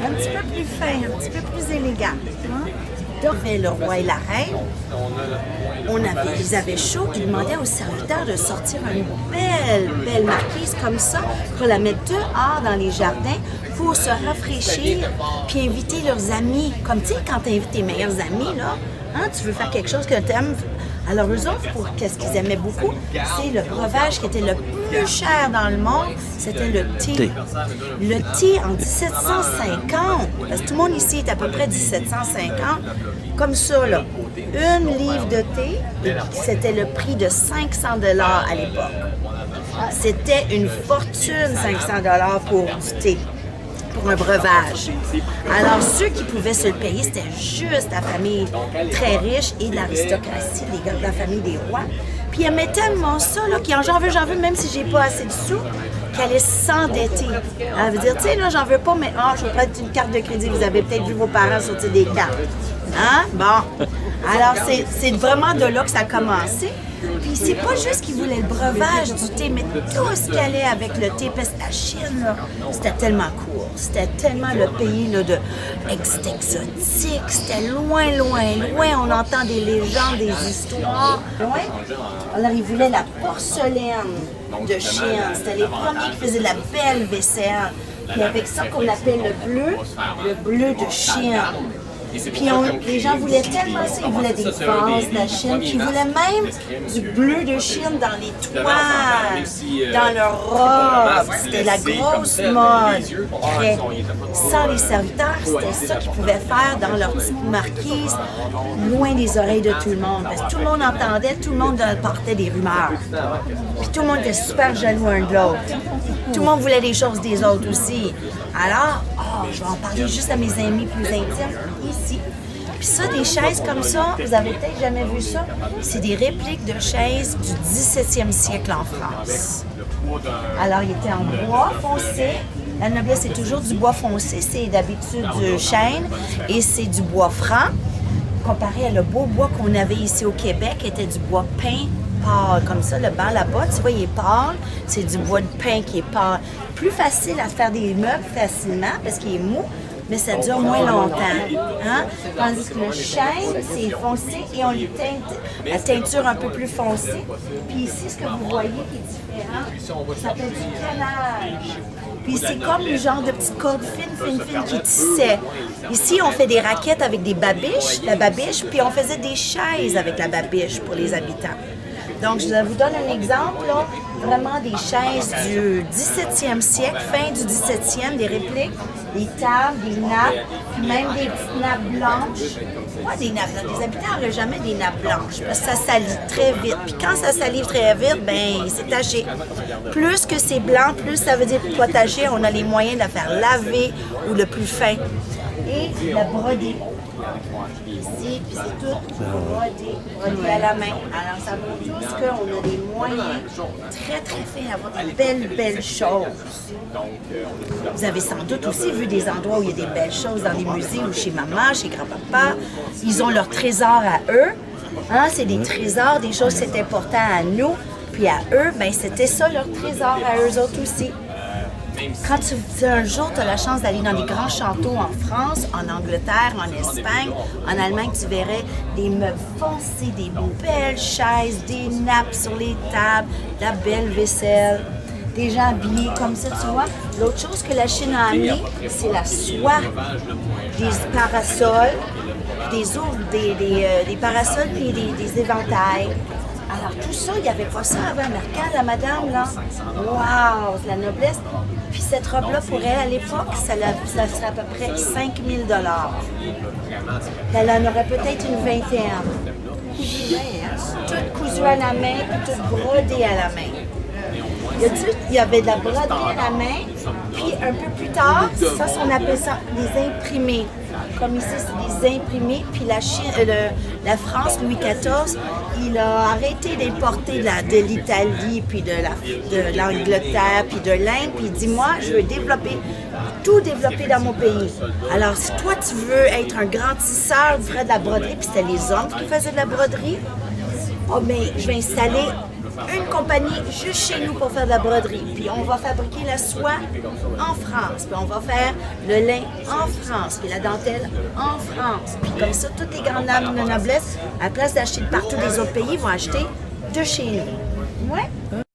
un petit peu plus fin, un petit peu plus élégant. Hein? Donc, le roi et la reine, ils avaient chaud, ils demandaient aux serviteurs de sortir une belle marquise comme ça pour la mettre dehors dans les jardins pour se rafraîchir puis inviter leurs amis. Comme tu sais, quand tu invites tes meilleurs amis, là, hein, tu veux faire quelque chose que tu aimes. Alors, eux autres, pour qu'est-ce qu'ils aimaient beaucoup, c'est le breuvage qui était le plus cher dans le monde, c'était le thé. Le thé en 1750, parce que tout le monde ici est à peu près 1750, comme ça, là, une livre de thé, et c'était le prix de 500 $ à l'époque. C'était une fortune, 500 $ pour du thé. Pour un breuvage. Alors, ceux qui pouvaient se le payer, c'était juste la famille très riche et de l'aristocratie, les gars de la famille des rois. Puis ils aimaient tellement ça, là, qu'ils en j'en veux, même si j'ai pas assez de sous, qu'ils allaient s'endetter. Elle veut dire, tu sais, là, j'en veux pas, mais je vais prendre une carte de crédit. Vous avez peut-être vu vos parents sortir des cartes. Hein? Bon. Alors, c'est vraiment de là que ça a commencé. Puis c'est pas juste qu'ils voulaient le breuvage du thé, mais tout ce qui allait avec le thé, parce que la Chine, là, c'était tellement court, c'était tellement le pays là, c'était exotique, c'était loin, on entend des légendes, des histoires. Ouais. Alors ils voulaient la porcelaine de Chine, c'était les premiers qui faisaient de la belle vaisselle. Puis avec ça qu'on appelle le bleu de Chine. Puis les gens voulaient tellement ça, ils voulaient des vases de la Chine, puis ils voulaient même du bleu de Chine dans les toiles, dans leurs robes. C'était la grosse mode. Sans les serviteurs, c'était ça qu'ils pouvaient faire dans leur petite marquise, loin des oreilles de tout le monde. Parce que tout le monde entendait, tout le monde portait des rumeurs. Puis tout le monde était super jaloux un de l'autre. Tout le monde voulait des choses des autres aussi. Alors, je vais en parler juste à mes amis plus intimes, ici. Puis ça, des chaises comme ça, vous avez peut-être jamais vu ça, c'est des répliques de chaises du 17e siècle en France. Alors, il était en bois foncé. La noblesse, c'est toujours du bois foncé. C'est d'habitude du chêne et c'est du bois franc. Comparé à le beau bois qu'on avait ici au Québec, était du bois peint pâle. Comme ça, le banc là-bas, tu vois, il est pâle. C'est du bois de pin qui est pâle. Plus facile à faire des meubles facilement parce qu'il est mou, mais ça dure moins longtemps. Hein? Tandis que le chêne, c'est foncé et on lui teinte la teinture un peu plus foncée. Puis ici, ce que vous voyez qui est différent, ça s'appelle du canage. Puis c'est comme le genre de petites cordes fines qui tissaient. Ici, on fait des raquettes avec des babiches, la babiche, puis on faisait des chaises avec la babiche pour les habitants. Donc, je vous donne un exemple, là, vraiment des chaises du 17e siècle, fin du 17e, des répliques, des tables, des nappes, puis même des petites nappes blanches. Pas des nappes blanches, les habitants n'auraient jamais des nappes blanches, parce que ça salit très vite. Puis quand ça salit très vite, ben c'est taché. Plus que c'est blanc, plus ça veut dire pas taché, on a les moyens de la faire laver ou le plus fin. Et la brodée. Ici, puis c'est tout brodé à la main. Alors, ça montre juste qu'on a des moyens très, très fins d'avoir des belles choses. Vous avez sans doute aussi vu des endroits où il y a des belles choses dans les musées ou chez maman, chez grand-papa. Ils ont leurs trésors à eux. Hein? C'est des trésors, des choses c'est important à nous. Puis à eux, ben c'était ça leur trésor à eux autres aussi. Quand un jour tu as la chance d'aller dans des grands châteaux en France, en Angleterre, en Espagne, en Allemagne, tu verrais des meubles foncés, des belles chaises, des nappes sur les tables, de la belle vaisselle, des gens habillés comme ça, tu vois. L'autre chose que la Chine a amené, c'est la soie, des parasols, des parasols puis des éventails. Alors tout ça, il n'y avait pas ça avant. Mais regarde la madame, là. Waouh, c'est la noblesse. Puis cette robe-là, pour elle, à l'époque, ça serait à peu près 5 000 $. Elle en aurait peut-être une vingtaine. Toute cousue à la main, puis toute brodée à la main. Il y avait de la broderie à la main, puis un peu plus tard, ça, on appelle ça des imprimés. Comme ici, c'est des imprimés. Puis la France, Louis XIV, il a arrêté d'importer de l'Italie, puis de l'Angleterre, puis de l'Inde. Puis il dit, moi, je veux tout développer dans mon pays. Alors, si toi, tu veux être un grand tisseur, tu ferais de la broderie, puis c'était les hommes qui faisaient de la broderie, oh, mais je vais installer une compagnie juste chez nous pour faire de la broderie. Puis on va fabriquer la soie en France. Puis on va faire le lin en France. Puis la dentelle en France. Puis comme ça, toutes les grandes dames de noblesse, à la place d'acheter de partout des autres pays, vont acheter de chez nous. Ouais.